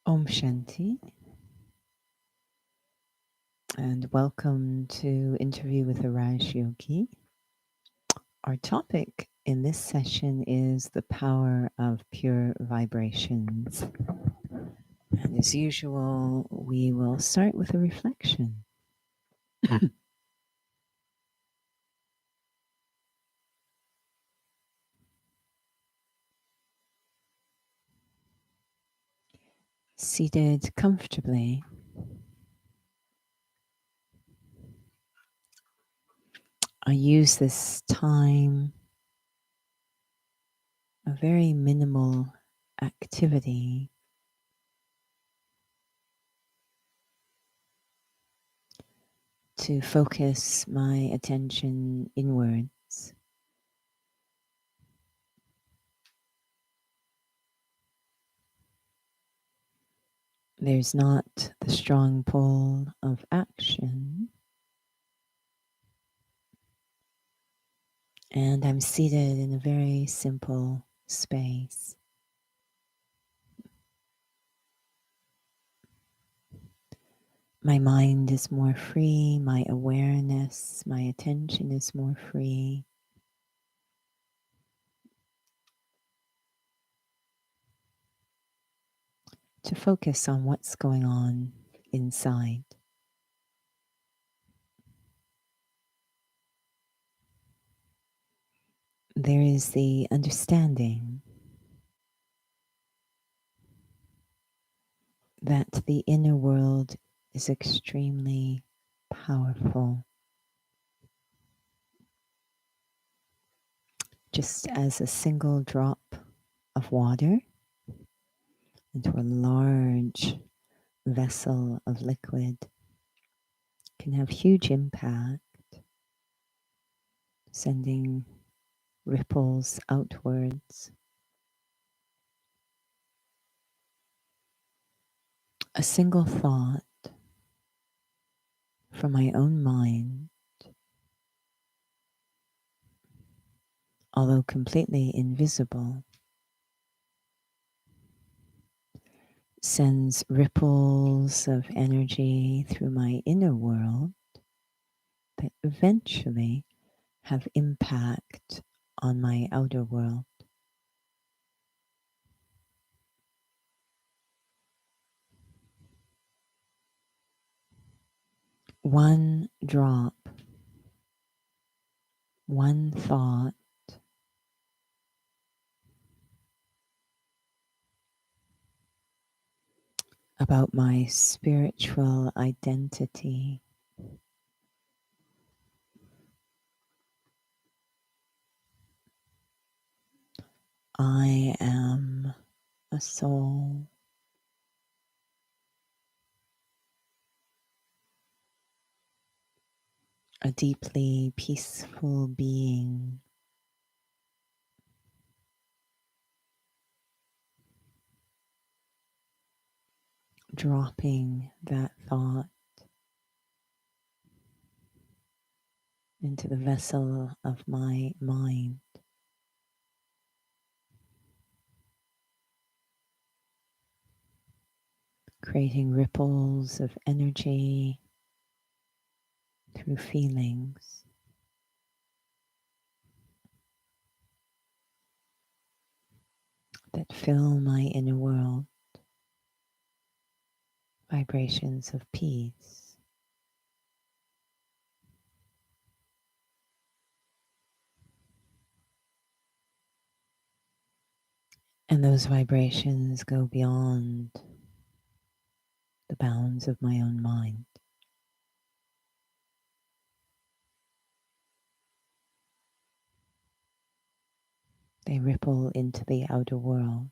Om Shanti, and welcome to Interview with a Raj Yogi. Our topic in this session is the power of pure vibrations. And as usual, we will start with a reflection. Seated comfortably, I use this time, a very minimal activity, to focus my attention inwards. There's not the strong pull of action, and I'm seated in a very simple space. My mind is more free, my awareness, my attention is more free. To focus on what's going on inside. There is the understanding that the inner world is extremely powerful. Just as a single drop of water into a large vessel of liquid can have huge impact, sending ripples outwards. A single thought from my own mind, although completely invisible, sends ripples of energy through my inner world that eventually have impact on my outer world. One drop, one thought about my spiritual identity. I am a soul. A deeply peaceful being. Dropping that thought into the vessel of my mind. Creating ripples of energy through feelings. That fill my inner world. Vibrations of peace. And those vibrations go beyond the bounds of my own mind. They ripple into the outer world.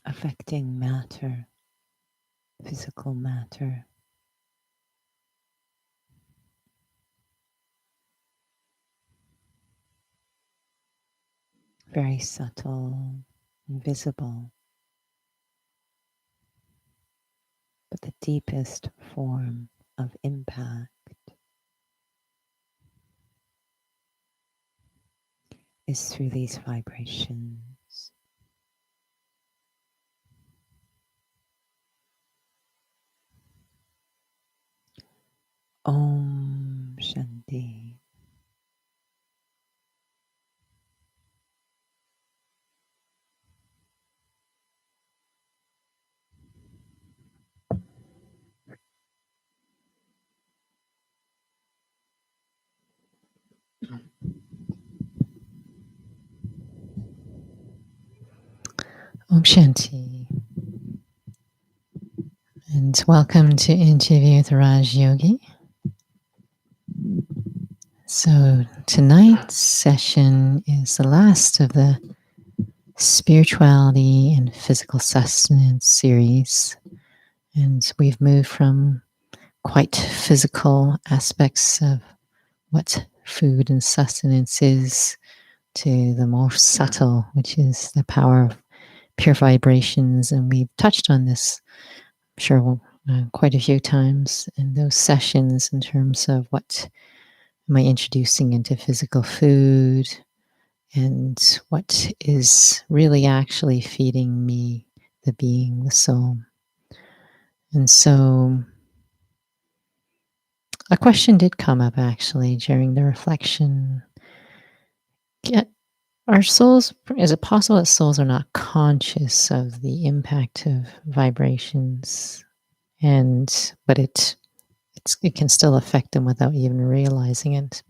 Affecting matter, physical matter. Very subtle, invisible, but the deepest form of impact is through these vibrations. Om Shanti. Om Shanti, and welcome to Interview with Raj Yogi. So, tonight's session is the last of the Spirituality and Physical Sustenance series, and we've moved from quite physical aspects of what food and sustenance is to the more subtle, which is the power of pure vibrations, and we've touched on this, I'm sure, quite a few times in those sessions in terms of what am I introducing into physical food and what is really actually feeding me, the being, the soul. And so a question did come up actually during the reflection. Our souls, is it possible that souls are not conscious of the impact of vibrations, but it can still affect them without even realizing it?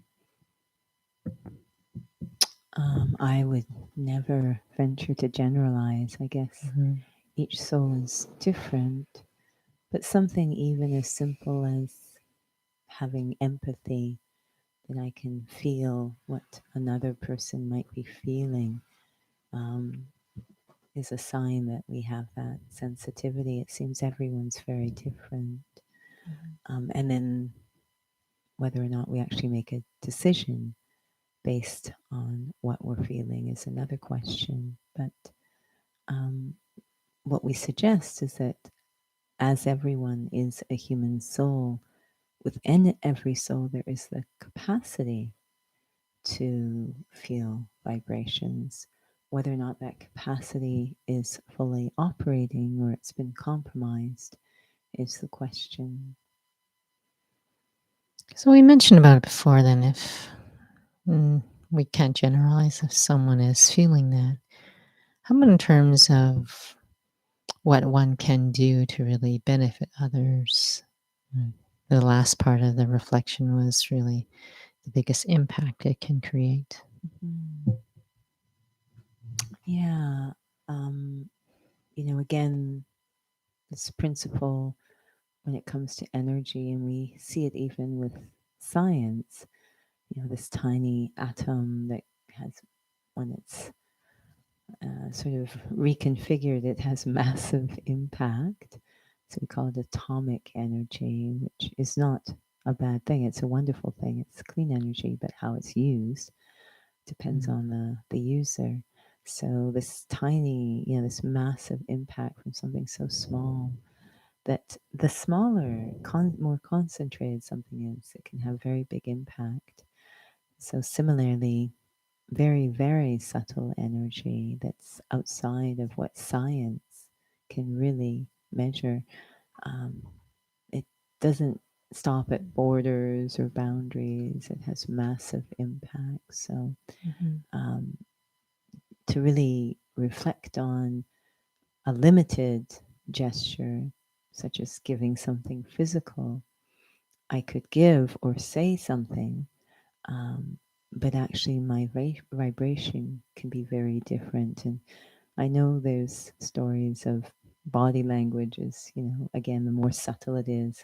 I would never venture to generalize. I guess each soul is different, but something even as simple as having empathy, that I can feel what another person might be feeling, is a sign that we have that sensitivity. It seems everyone's very different. And then whether or not we actually make a decision based on what we're feeling is another question. But what we suggest is that as everyone is a human soul, within every soul there is the capacity to feel vibrations. Whether or not that capacity is fully operating or it's been compromised is the question. So we mentioned about it before then, if we can't generalize if someone is feeling that. How about in terms of what one can do to really benefit others? The last part of the reflection was really the biggest impact it can create. Mm-hmm. Yeah. Again, this principle when it comes to energy, and we see it even with science, this tiny atom that has, when it's sort of reconfigured, it has massive impact. So we call it atomic energy, which is not a bad thing. It's a wonderful thing. It's clean energy, but how it's used depends on the user. So this tiny, this massive impact from something so small, that the smaller, more concentrated something is, it can have very big impact. So similarly, very, very subtle energy that's outside of what science can really measure. It doesn't stop at borders or boundaries. It has massive impact. So to really reflect on a limited gesture, such as giving something physical, I could give or say something, but actually my vibration can be very different. And I know there's stories of body languages, again, the more subtle it is,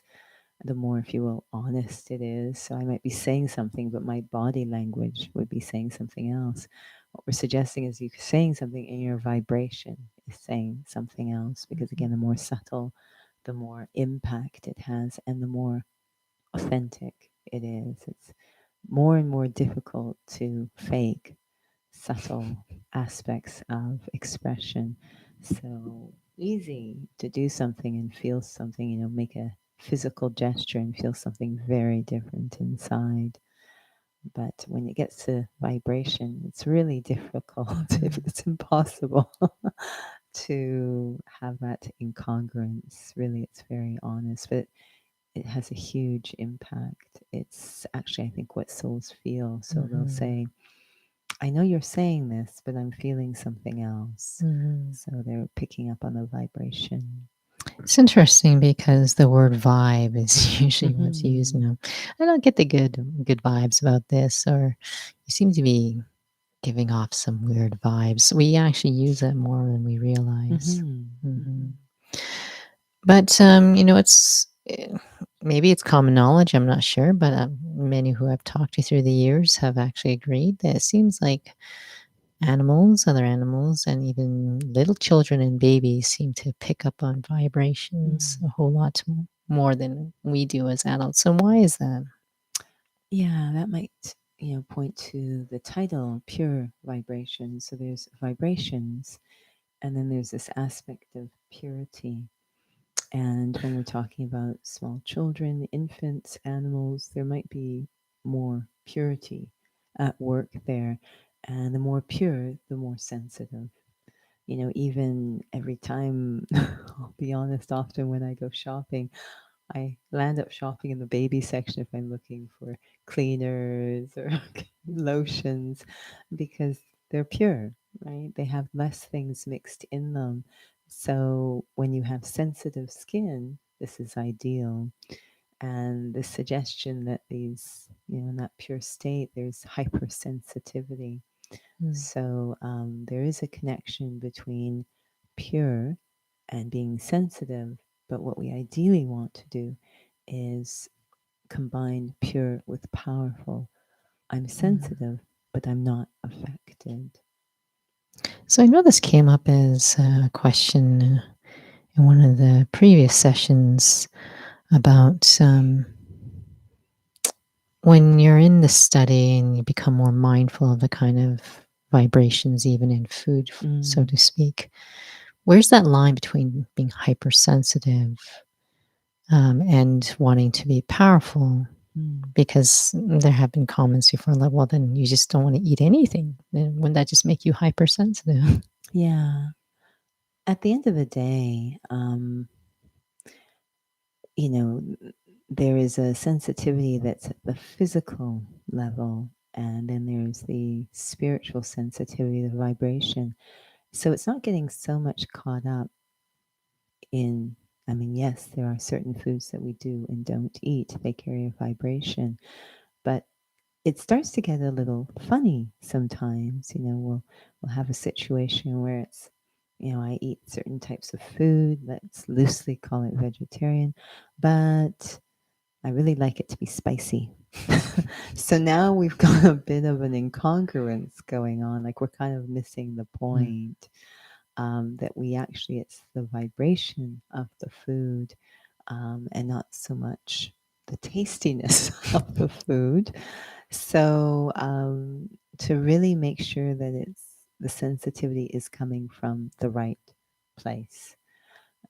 the more, if you will, honest it is. So I might be saying something, but my body language would be saying something else. What we're suggesting is you're saying something and your vibration is saying something else, because again, the more subtle, the more impact it has and the more authentic it is. It's more and more difficult to fake subtle aspects of expression. So easy to do something and feel something, make a physical gesture and feel something very different inside. But when it gets to vibration, it's really difficult, if it's impossible, to have that incongruence. Really, it's very honest. But it has a huge impact. It's actually, I think, what souls feel. So they'll Mm-hmm. say, I know you're saying this, but I'm feeling something else. Mm-hmm. So they're picking up on the vibration. It's interesting because the word vibe is usually what's used. Mm-hmm. I don't get the good vibes about this, or you seem to be giving off some weird vibes. We actually use it more than we realize. Mm-hmm. Hmm. Mm-hmm. But it's maybe it's common knowledge. I'm not sure, but many who I've talked to through the years have actually agreed that it seems like animals, other animals, and even little children and babies seem to pick up on vibrations a whole lot more than we do as adults. So why is that? Yeah, that might, point to the title, pure vibration. So there's vibrations, and then there's this aspect of purity. And when we're talking about small children, infants, animals, there might be more purity at work there. And the more pure, the more sensitive. Even every time, I'll be honest, often when I go shopping, I land up shopping in the baby section if I'm looking for cleaners or lotions because they're pure, right? They have less things mixed in them. So when you have sensitive skin, this is ideal. And the suggestion that in that pure state, there's hypersensitivity. Mm, So there is a connection between pure and being sensitive. But what we ideally want to do is combine pure with powerful. I'm mm. sensitive, but I'm not affected. So I know this came up as a question in one of the previous sessions about when you're in the study and you become more mindful of the kind of vibrations, even in food, so Mm, to speak. Where's that line between being hypersensitive and wanting to be powerful? mm. Because there have been comments before, like, well, then you just don't want to eat anything. Then wouldn't that just make you hypersensitive? Yeah. At the end of the day, you know, there is a sensitivity that's at the physical level, and then there's the spiritual sensitivity, the vibration. So it's not getting so much caught up in, I mean, yes, there are certain foods that we do and don't eat, they carry a vibration, but it starts to get a little funny sometimes. We'll have a situation where it's, I eat certain types of food, let's loosely call it vegetarian, but I really like it to be spicy. So now we've got a bit of an incongruence going on, like we're kind of missing the Mm, point. That we actually, it's the vibration of the food, and not so much the tastiness of the food. So, to really make sure that the sensitivity is coming from the right place,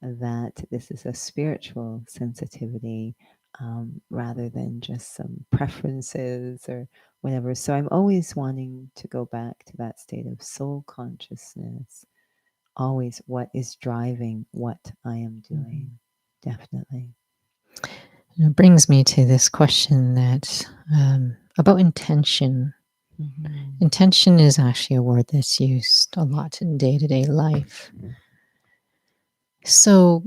that this is a spiritual sensitivity, rather than just some preferences or whatever. So I'm always wanting to go back to that state of soul consciousness, always what is driving what I am doing. mhm. Definitely. And it brings me to this question that about intention. Hmm. Intention is actually a word that's used a lot in day to day life. So,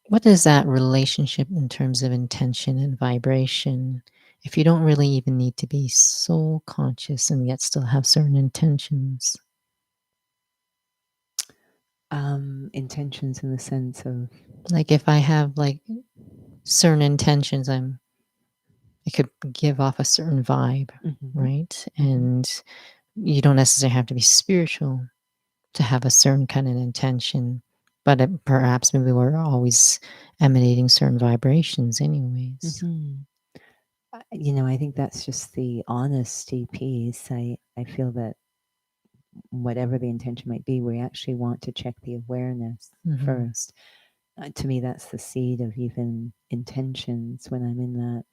what is that relationship in terms of intention and vibration if you don't really even need to be soul conscious and yet still have certain intentions? Intentions in the sense of, Like if I have like certain intentions, it could give off a certain vibe, hmm right? hmm And you don't necessarily have to be spiritual to have a certain kind of intention, but perhaps maybe we're always emanating certain vibrations anyways. hmm I think that's just the honesty piece. I feel that whatever the intention might be, we actually want to check the awareness Mm-hmm. first. To me, that's the seed of even intentions. When I'm in that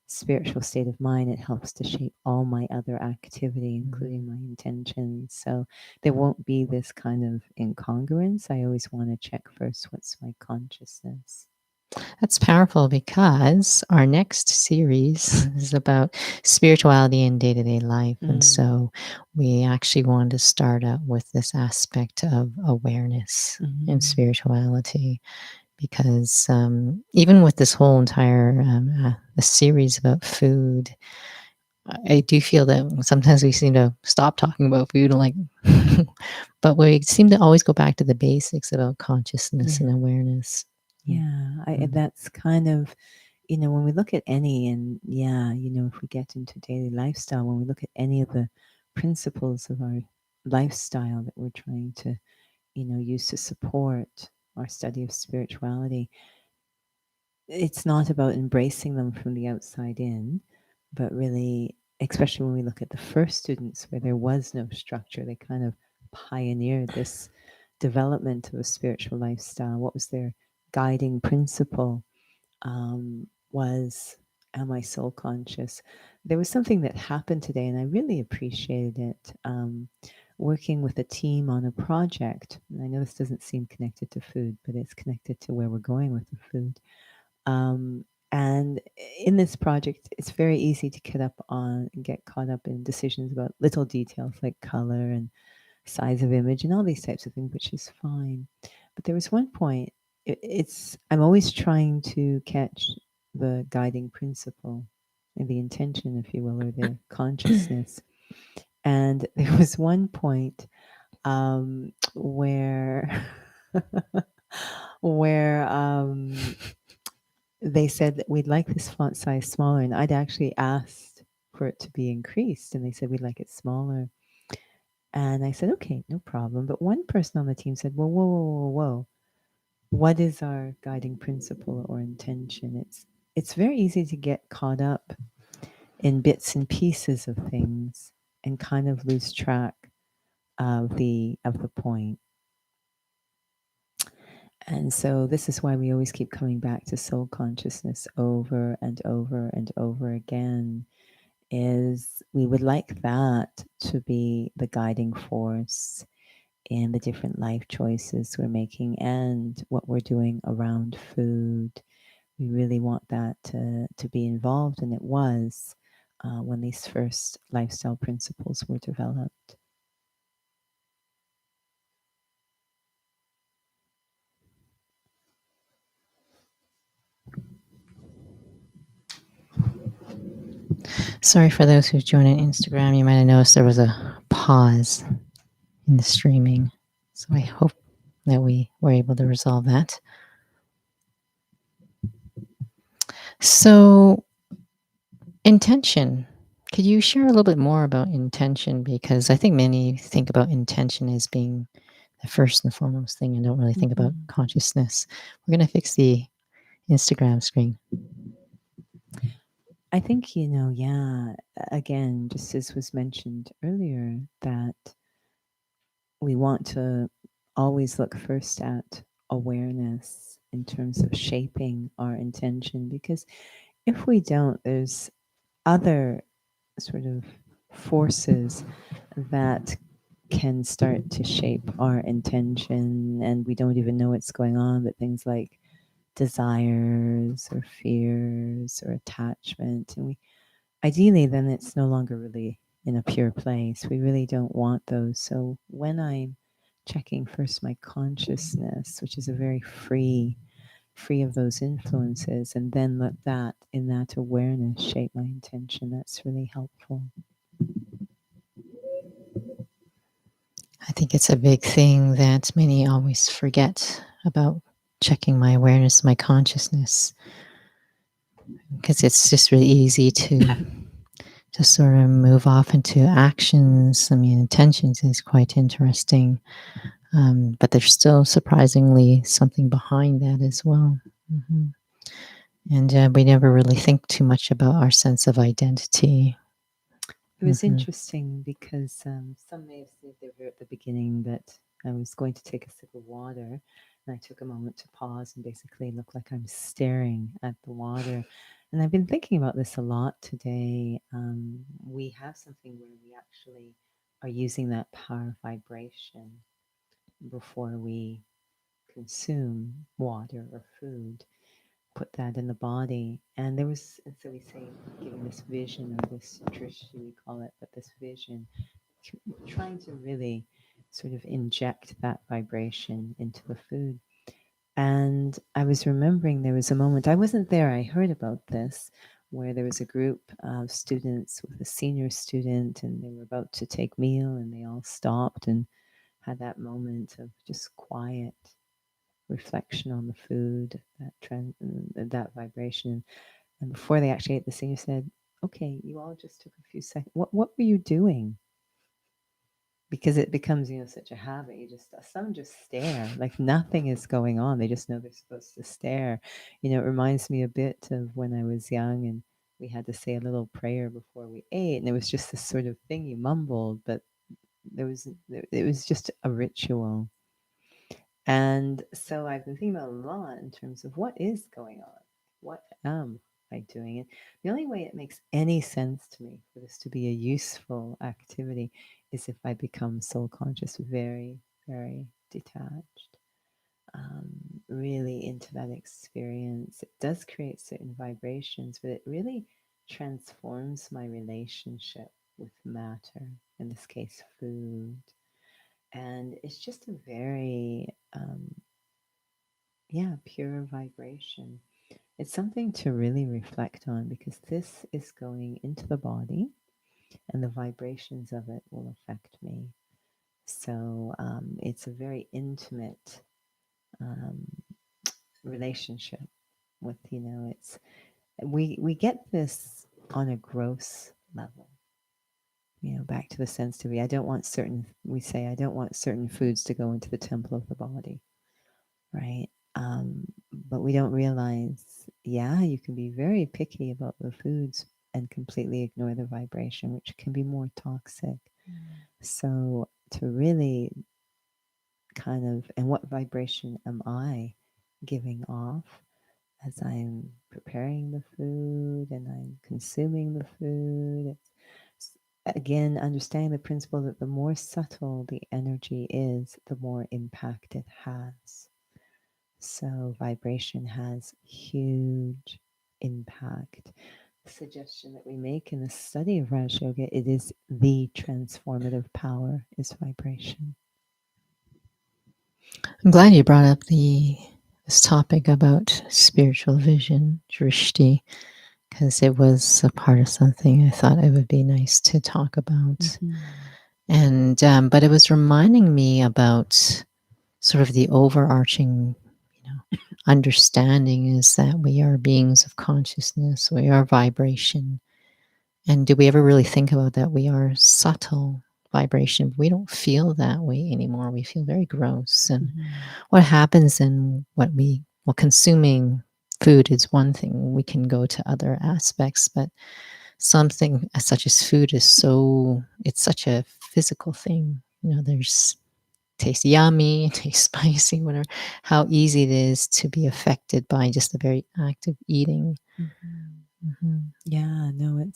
spiritual state of mind, it helps to shape all my other activity, including my intentions. So there won't be this kind of incongruence. I always want to check first, what's my consciousness. That's powerful because our next series is about spirituality in day to day life. And Mm. so we actually want to start out with this aspect of awareness and Mm. spirituality because even with this whole entire a series about food, I do feel that sometimes we seem to stop talking about food and like, but we seem to always go back to the basics about consciousness and Yeah. awareness. Yeah. Mhm. That's kind of, when we look at any, and yeah, if we get into daily lifestyle, when we look at any of the principles of our lifestyle that we're trying to, use to support our study of spirituality, it's not about embracing them from the outside in, but really, especially when we look at the first students where there was no structure, they kind of pioneered this development of a spiritual lifestyle. What was their guiding principle? Was, am I soul conscious? There was something that happened today, and I really appreciated it. Working with a team on a project. And I know this doesn't seem connected to food, but it's connected to where we're going with the food. Um, and in this project, it's very easy to get caught up in decisions about little details like color and size of image and all these types of things, which is fine. But there was one point. I'm always trying to catch the guiding principle, and the intention, if you will, or the consciousness. And there was one point where where they said that we'd like this font size smaller, and I'd actually asked for it to be increased, and they said we'd like it smaller. And I said, okay, no problem. But one person on the team said, well, whoa, whoa, whoa, whoa. What is our guiding principle or intention? It's very easy to get caught up in bits and pieces of things and kind of lose track of the point. And so this is why we always keep coming back to soul consciousness over and over and over again, is we would like that to be the guiding force in the different life choices we're making and what we're doing around food. We really want that to be involved, and it was when these first lifestyle principles were developed. Sorry for those who joined on Instagram. You might have noticed there was a pause in the streaming. So I hope that we were able to resolve that. So, intention. Could you share a little bit more about intention? Because I think many think about intention as being the first and foremost thing and don't really think about Mm-hmm. consciousness. We're going to fix the Instagram screen. I think, yeah, again, just as was mentioned earlier, that we want to always look first at awareness in terms of shaping our intention, because if we don't, there's other sort of forces that can start to shape our intention, and we don't even know what's going on, but things like desires or fears or attachment, and we ideally then it's no longer really in a pure place. We really don't want those. So when I'm checking first my consciousness, which is a very free of those influences, and then let that in that awareness shape my intention, that's really helpful. I think it's a big thing that many always forget about checking my awareness, my consciousness, because it's just really easy to just sort of move off into actions. I mean, intentions is quite interesting, but there's still surprisingly something behind that as well. Mm-hmm. And we never really think too much about our sense of identity. It was Mm-hmm. interesting because some may have said they were at the beginning that I was going to take a sip of water, and I took a moment to pause and basically look like I'm staring at the water. And I've been thinking about this a lot today. We have something where we actually are using that power vibration before we consume water or food. put that in the body. And there was, and so we say, giving this vision or this drishti, we call it, but this vision, trying to really sort of inject that vibration into the food. And I was remembering there was a moment, I wasn't there, I heard about this, where there was a group of students with a senior student, and they were about to take meal, and they all stopped and had that moment of just quiet reflection on the food, that vibration. And before they actually ate, the senior said, "Okay, you all just took a few seconds. What were you doing?" Because it becomes, such a habit. Some just stare, like nothing is going on. They just know they're supposed to stare. It reminds me a bit of when I was young and we had to say a little prayer before we ate, and it was just this sort of thing you mumbled, but it was just a ritual. And so I've been thinking about a lot in terms of what is going on. What am I doing? And the only way it makes any sense to me for this to be a useful activity is if I become soul conscious, very, very detached, really into that experience. It does create certain vibrations, but it really transforms my relationship with matter, in this case, food. And it's just a very, pure vibration. It's something to really reflect on because this is going into the body and the vibrations of it will affect me. So it's a very intimate um, relationship with, it's, we get this on a gross level. Back to the sensitivity. We say, I don't want certain foods to go into the temple of the body, right? But we don't realize, you can be very picky about the foods and completely ignore the vibration, which can be more toxic. So to really kind of, and what vibration am I giving off as I'm preparing the food and I'm consuming the food? Again, understanding the principle that the more subtle the energy is, the more impact it has. So vibration has huge impact. The suggestion that we make in the study of Raj Yoga, it is the transformative power is vibration. I'm glad you brought up this topic about spiritual vision, drishti, because it was a part of something I thought it would be nice to talk about. Mm-hmm. And but it was reminding me about sort of the overarching, understanding is that we are beings of consciousness, we are vibration. And do we ever really think about that? We are subtle vibration. We don't feel that way anymore. We feel very gross. And what happens in consuming food is one thing. We can go to other aspects, but something such as food it's such a physical thing. There's taste yummy, taste spicy, whatever, how easy it is to be affected by just the very act of eating. Yeah, no,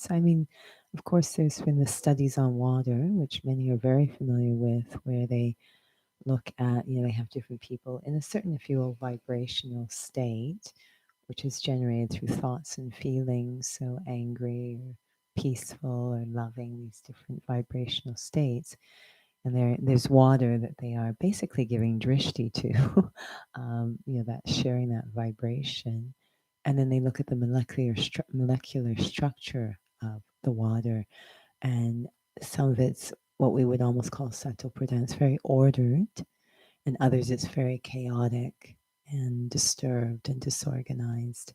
of course, there's been the studies on water, which many are very familiar with, where they look at, they have different people in a certain, if you will, vibrational state, which is generated through thoughts and feelings, so angry or peaceful or loving, these different vibrational states. And there's water that they are basically giving drishti to, that sharing that vibration. And then they look at the molecular structure of the water, and some of it's what we would almost call subtle pradhan. It's very ordered, and others it's very chaotic and disturbed and disorganized,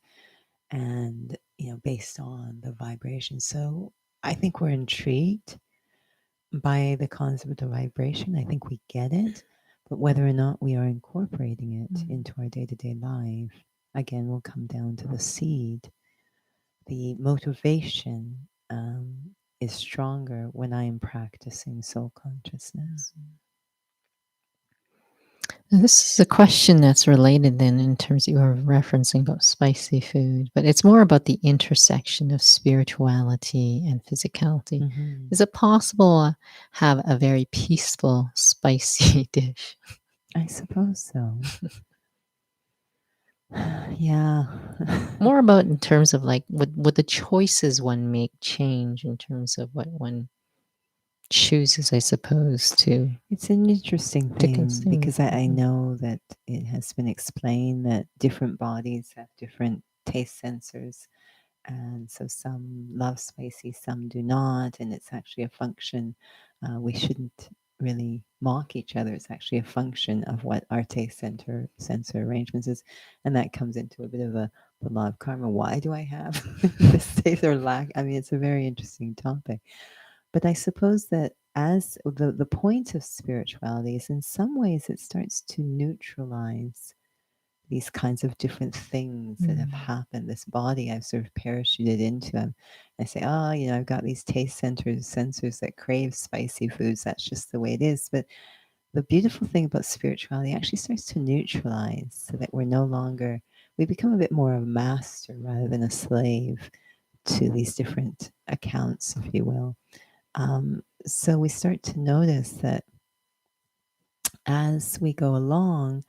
and based on the vibration. So I think we're intrigued by the concept of vibration. I think we get it, but whether or not we are incorporating it into our day-to-day life, again, will come down to the seed. The motivation is stronger when I am practicing soul consciousness. Now, this is a question that's related then in terms you are referencing about spicy food, but it's more about the intersection of spirituality and physicality. Is it possible to have a very peaceful, spicy dish? I suppose so. Yeah. More about in terms of like would the choices one make change in terms of what one chooses, I suppose, It's an interesting to thing consume. because I know that it has been explained that different bodies have different taste sensors. And so some love spicy, some do not. And it's actually a function. We shouldn't really mock each other. It's actually a function of what our taste sensor arrangements is. And that comes into a bit of the law of karma. Why do I have this taste or lack? I mean, it's a very interesting topic. But I suppose that as the point of spirituality is in some ways it starts to neutralize these kinds of different things that have Mm. happened. This body I've sort of parachuted into. I say, oh, I've got these taste sensors that crave spicy foods. That's just the way it is. But the beautiful thing about spirituality actually starts to neutralize so that we're no longer, we become a bit more of a master rather than a slave to these different accounts, if you will. So we start to notice that as we go along,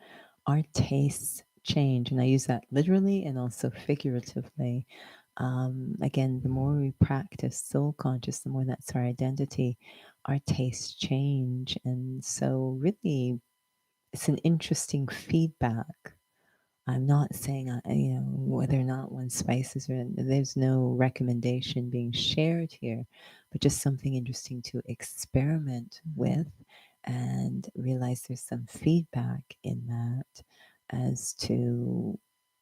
our tastes change. And I use that literally and also figuratively. Again, the more we practice soul conscious, the more that's our identity, our tastes change. And so, really, it's an interesting feedback. I'm not saying, whether or not one spices or there's no recommendation being shared here, but just something interesting to experiment with and realize there's some feedback in that as to,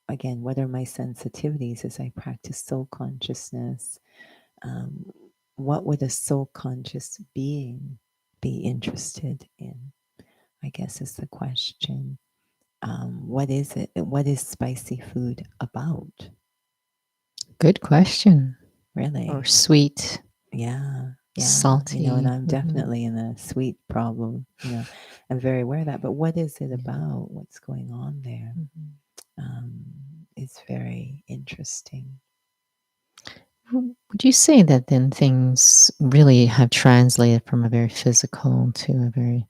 again, what are my sensitivities as I practice soul consciousness? Um, what would a soul conscious being be interested in? I guess is the question. What is it? What is spicy food about? Good question. Or Really? sweet, Yeah, yeah. And salty. I'm Hmm. definitely in a sweet problem. I'm very aware of that. But what is it Yeah. about? What's going on there? Hmm. Um, it's very interesting. Would you say that then things really have translated from a very physical to a very,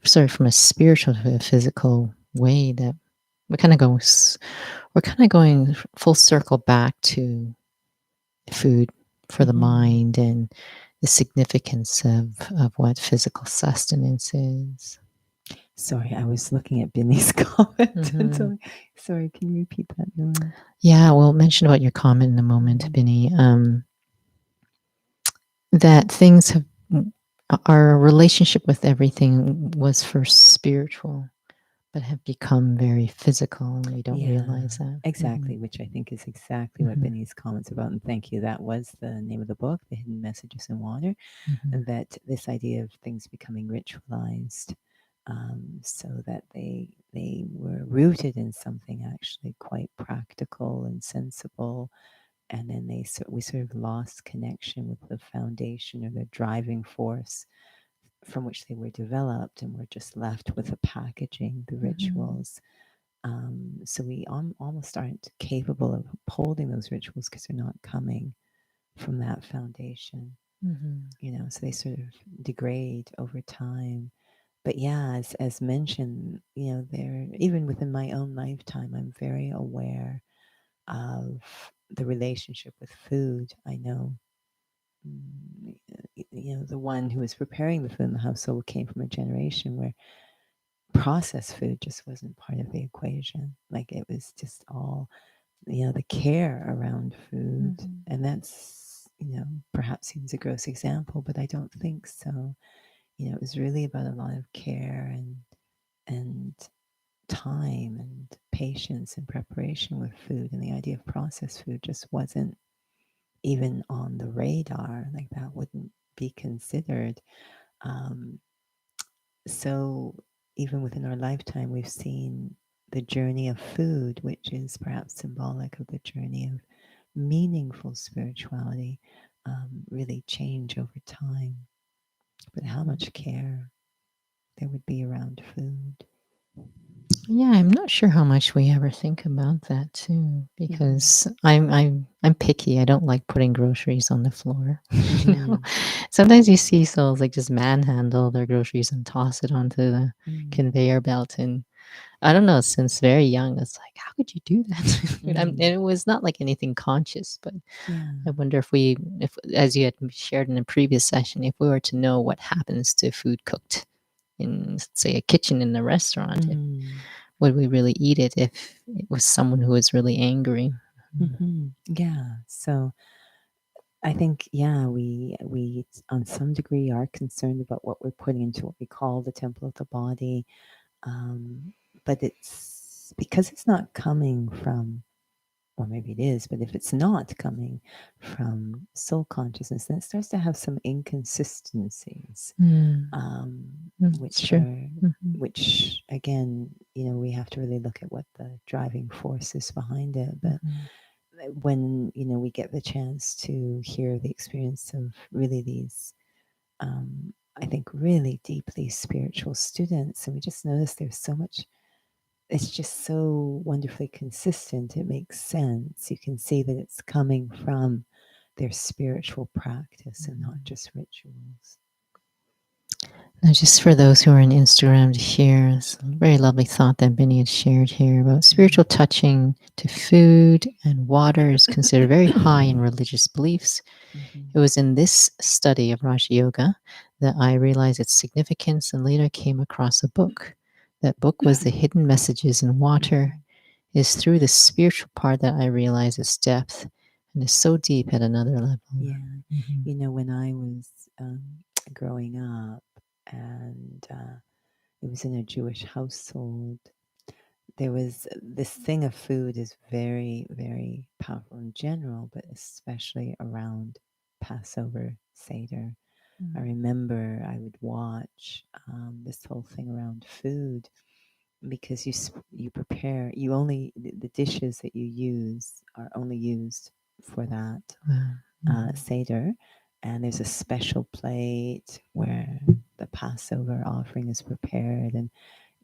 sorry, from a spiritual to a physical way that we're kind of going, we're kind of going full circle back to food for the Hmm. mind and the significance of what physical sustenance is. Sorry, I was looking at Binny's comment. Hmm. Sorry, can you repeat that, Noah? Yeah, we'll mention about your comment in a moment, Hmm. Binny. That things have, our relationship with everything was first spiritual, but have become very physical, and we don't Yeah, realize that. Hmm. exactly, which I think is exactly what Hmm. Benny's comments about. And thank you. That was the name of the book, The Hidden Messages in Water, Hmm. and that this idea of things becoming ritualized, so that they were rooted in something actually quite practical and sensible, and then we sort of lost connection with the foundation or the driving force from which they were developed, and we're just left with the packaging, the Hmm. rituals. So we almost aren't capable of upholding those rituals because they're not coming from that foundation. Hmm. So they sort of degrade over time. But yeah, as mentioned, there, even within my own lifetime, I'm very aware of the relationship with food. I know, the one who was preparing the food in the household came from a generation where processed food just wasn't part of the equation. Like it was just all, the care around food. Hmm. And that's, perhaps seems a gross example, but I don't think so. It was really about a lot of care and time and patience and preparation with food. And the idea of processed food just wasn't even on the radar. Like that wouldn't be considered. Um, so even within our lifetime, we've seen the journey of food, which is perhaps symbolic of the journey of meaningful spirituality, really change over time. But how much care there would be around food. Yeah, I'm not sure how much we ever think about that too, Mm-hmm. because I'm picky. I don't like putting groceries on the floor. you know, Mm-hmm. sometimes you see souls like just manhandle their groceries and toss it onto the Mm. conveyor belt, and I don't know. Since very young, it's like, how would you do that? And Mm. it was not like anything conscious, but I Yeah. wonder if we, if as you had shared in a previous session, if we were to know what happens to food cooked in, say, a kitchen in a restaurant, if, Mm. would we really eat it if it was someone who was really angry? Yeah. So I think, yeah, we on some degree are concerned about what we're putting into what we call the temple of the body, um, but it's because it's not coming from, or maybe it is, but if it's not coming from soul consciousness, then it starts to have some inconsistencies, Mm, um, it's which true. are, Hmm. which again, we have to really look at what the driving force is behind it. But Hmm. when we get the chance to hear the experience of really these, I think, really deeply spiritual students, and we just notice there's so much, it's just so wonderfully consistent. It makes sense. You can see that it's coming from their spiritual practice and not just rituals. Now, just for those who are on Instagram to hear, it's a very lovely thought that Benny had shared here about spiritual touching to food and water is considered very high in religious beliefs. It Mm-hmm. was in this study of Raja Yoga that I realized its significance and later came across a book. That book was The Hidden Messages in Water. It is through the spiritual part that I realized its depth and is so deep at another level. Yeah. Mm-hmm. When I was growing up, and it was in a Jewish household, there was this thing of food is very, very powerful in general, but especially around Passover Seder. I remember I would watch this whole thing around food, because you prepare, you only, the dishes that you use are only used for that Wow. Mm-hmm. Seder, and there's a special plate where the Passover offering is prepared, and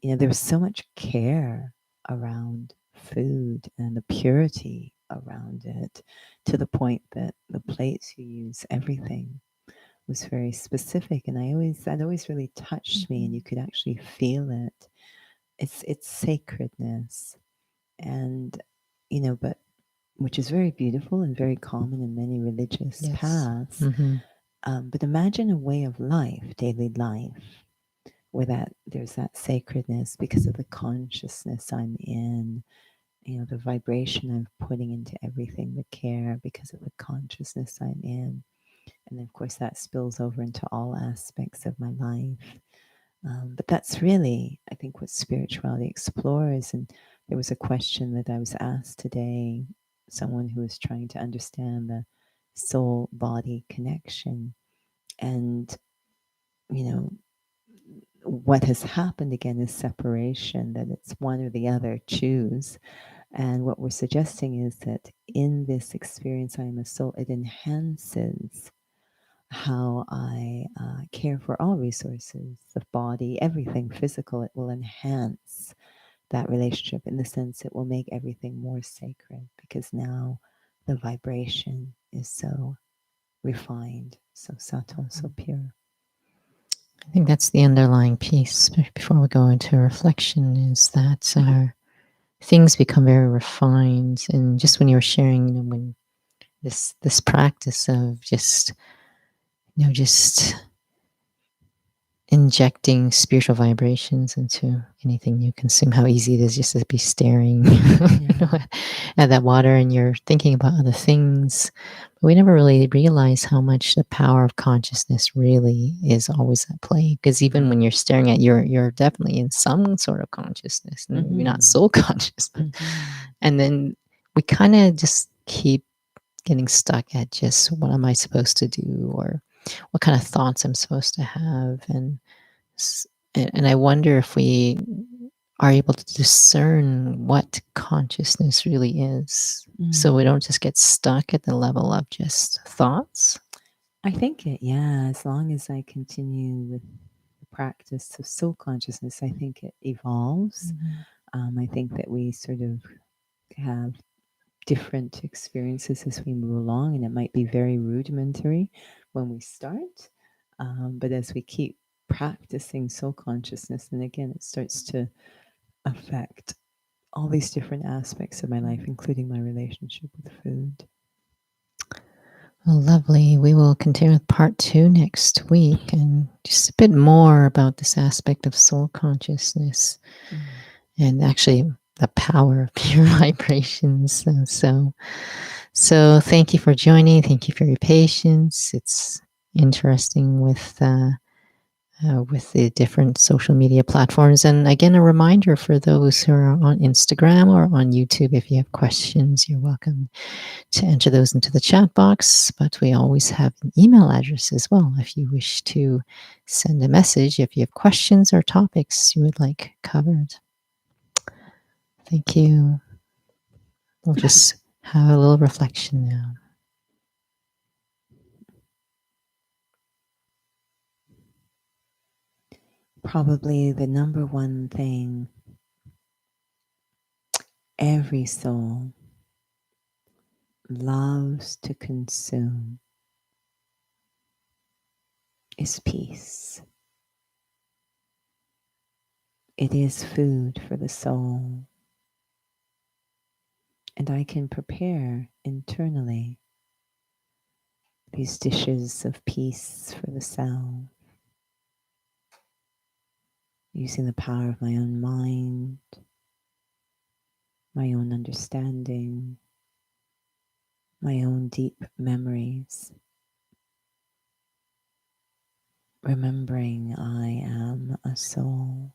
there was so much care around food and the purity around it, to the point that the plates you use, everything was very specific, and that always really touched me, and you could actually feel it. It's sacredness, and but which is very beautiful and very common in many religious Yes. paths. Mm-hmm. But imagine a way of life, daily life, where there's that sacredness because of the consciousness I'm in, the vibration I'm putting into everything, the care because of the consciousness I'm in. And then, of course, that spills over into all aspects of my life. But that's really, I think, what spirituality explores. And there was a question that I was asked today, someone who was trying to understand the soul body connection. And, you know, what has happened again is separation, that it's one or the other, choose. And what we're suggesting is that in this experience, I am a soul, it enhances how I care for all resources, the body, everything physical. It will enhance that relationship, in the sense it will make everything more sacred, because now the vibration is so refined, so subtle, so pure. I think that's the underlying piece before we go into reflection, is that our things become very refined. And just when you were sharing, when this practice of just injecting spiritual vibrations into anything you consume, how easy it is just to be staring Yeah. at that water, and you're thinking about other things. But we never really realize how much the power of consciousness really is always at play. Because even when you're staring at, you're definitely in some sort of consciousness, and maybe not Mm-hmm. soul consciousness. Mm-hmm. And then we kind of just keep getting stuck at just what am I supposed to do, or what kind of thoughts I'm supposed to have. And I wonder if we are able to discern what consciousness really is, so we Mm. don't just get stuck at the level of just thoughts. I think yeah, as long as I continue with the practice of soul consciousness, I think it evolves. Mm-hmm. I think that we sort of have different experiences as we move along, and it might be very rudimentary when we start. But as we keep practicing soul consciousness, and again, it starts to affect all these different aspects of my life, including my relationship with food. Well, lovely. We will continue with part 2 next week and just a bit more about this aspect of soul consciousness and actually the power of pure vibrations. So thank you for joining. Thank you for your patience. It's interesting with the different social media platforms. And again, a reminder for those who are on Instagram or on YouTube, if you have questions, you're welcome to enter those into the chat box. But we always have an email address as well if you wish to send a message, if you have questions or topics you would like covered. Thank you. We'll just have a little reflection now. Probably the number one thing every soul loves to consume is peace. It is food for the soul. And I can prepare internally these dishes of peace for the self using the power of my own mind, my own understanding, my own deep memories, remembering I am a soul.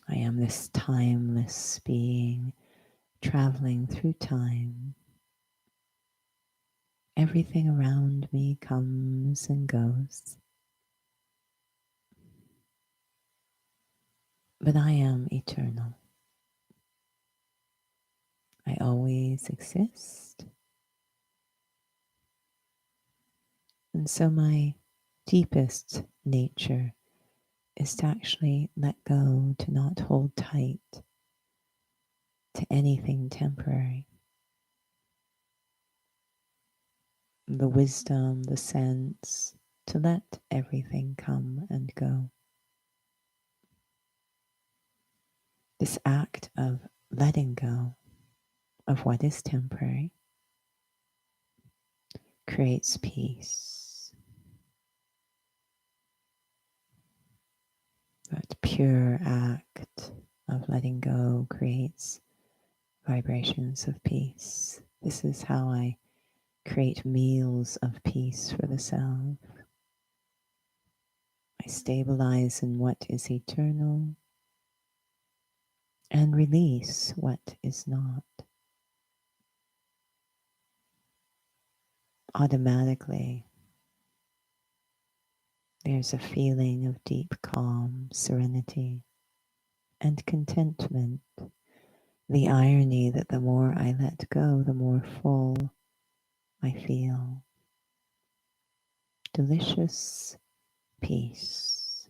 I am this timeless being traveling through time. Everything around me comes and goes. But I am eternal. I always exist. And so my deepest nature is to actually let go, to not hold tight to anything temporary. The wisdom, the sense to let everything come and go. This act of letting go of what is temporary creates peace. That pure act of letting go creates vibrations of peace. This is how I create meals of peace for the self. I stabilize in what is eternal and release what is not. Automatically, there's a feeling of deep calm, serenity, and contentment. The irony that the more I let go, the more full I feel. Delicious peace.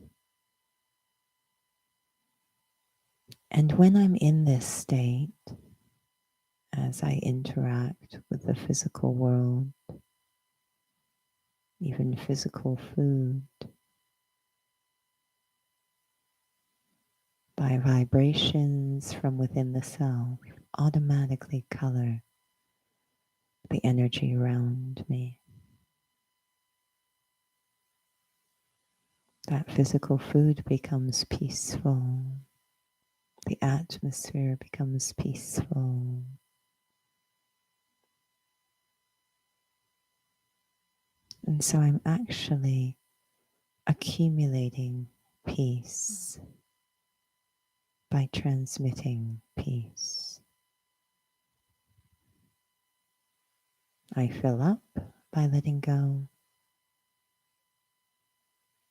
And when I'm in this state, as I interact with the physical world, even physical food, by vibrations from within the self, automatically color the energy around me. That physical food becomes peaceful. The atmosphere becomes peaceful. And so I'm actually accumulating peace by transmitting peace. I fill up by letting go,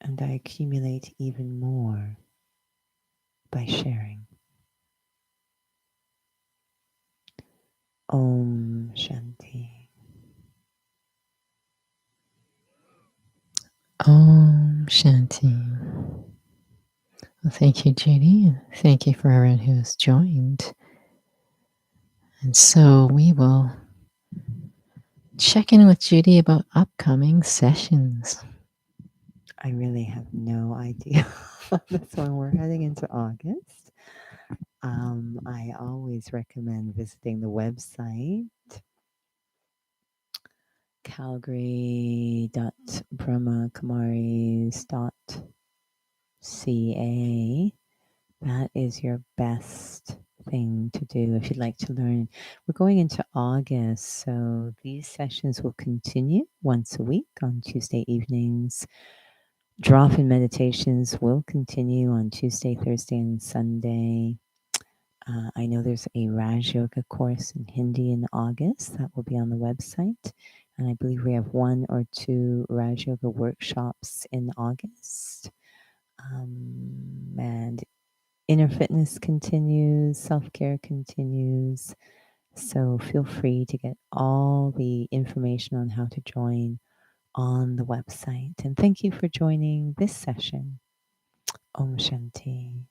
and I accumulate even more by sharing. Om Shanti. Om Shanti. Well, thank you, Judy, and thank you for everyone who has joined. And so we will check in with Judy about upcoming sessions. I really have no idea on this one. We're heading into August. I always recommend visiting the website calgary.brahmakumaris.ca. That is your best thing to do if you'd like to learn. We're going into August, so these sessions will continue once a week on Tuesday evenings. Drop in meditations will continue on Tuesday, Thursday, and Sunday. I know there's a Raj Yoga course in Hindi in August that will be on the website. And I believe we have 1 or 2 Raj Yoga workshops in August. And inner fitness continues, self care continues. So feel free to get all the information on how to join on the website. And thank you for joining this session. Om Shanti.